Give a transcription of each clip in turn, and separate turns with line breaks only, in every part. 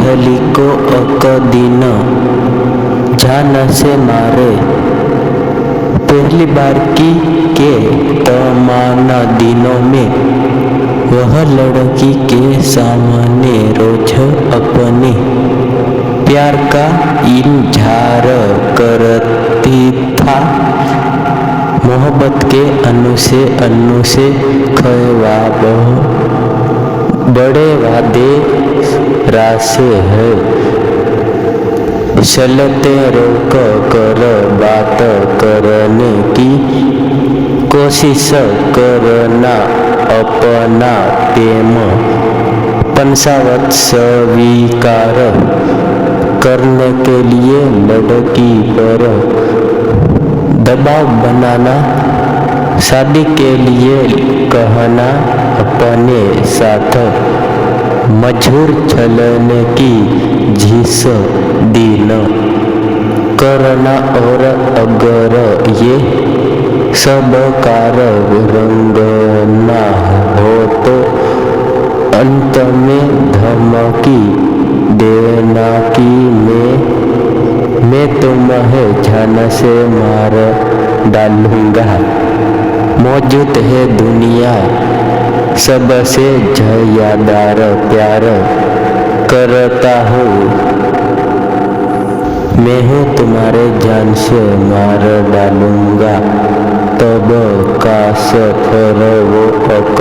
पहली को अक दिन जान से मारे, पहली बार की के तमाना दिनों में वह लड़की के सामने रोज अपने प्यार का इजहार करती था। मोहब्बत के अनु से ख्वाब बड़े वादे रासे है, चलते रोक कर बात करने की कोशिश करना, अपना प्रेम पंचावत स्वीकार करने के लिए लड़की पर दबाव बनाना, शादी के लिए कहना, अपने साथ मजबूर चलने की झीस दिन करना। और अगर ये सब रंगना हो तो अंत में धमकी देना कि मैं तुम्हें जान से मार डालूंगा। मौजूद है दुनिया सबसे ज़्यादा प्यार करता हूँ, मैं हूँ तुम्हारे जान से मार डालूंगा। तब का सफर वो अक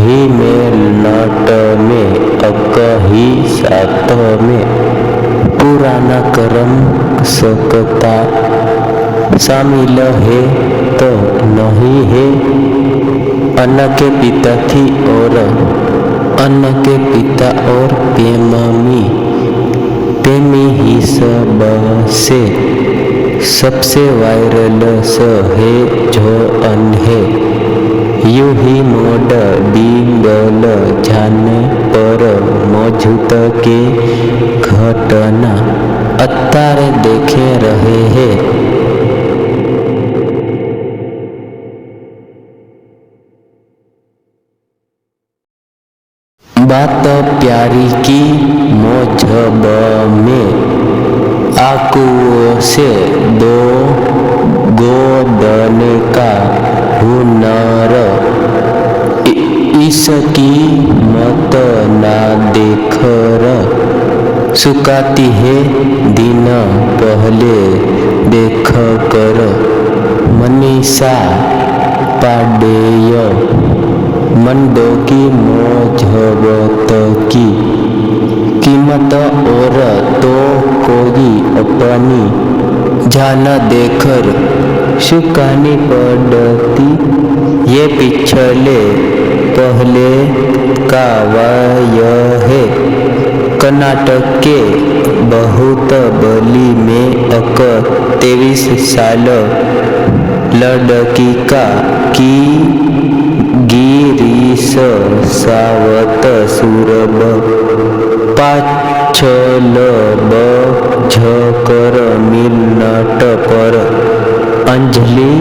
ही मेल नट में, अक ही साथ में पुराना करम सकता शामिल है तो नहीं है। अन्न के पिता थी और अन्न के पिता और प्रेमी ही सबसे वायरलेस है जो अन है। यूं ही मोड डिंगल जाने पर मौजूद के घटना अत्यारे देखे रहे हैं। बात प्यारी की मोजब में आंखों से दो गोदने का हुनर, इसकी मत ना देखकर सुखाती है दिन पहले देख कर। मनीषा पांडेय मंडो की मोहब्बत की कीमत और तो कोई अपनी जान देकर चुकानी पड़ती। ये पिछले पहले का वाय है। कर्नाटक के बहुत बली में 23 साल लड़की का की गिरीश सावत सूरब पाछल बझकर मिलनट पर अंजलि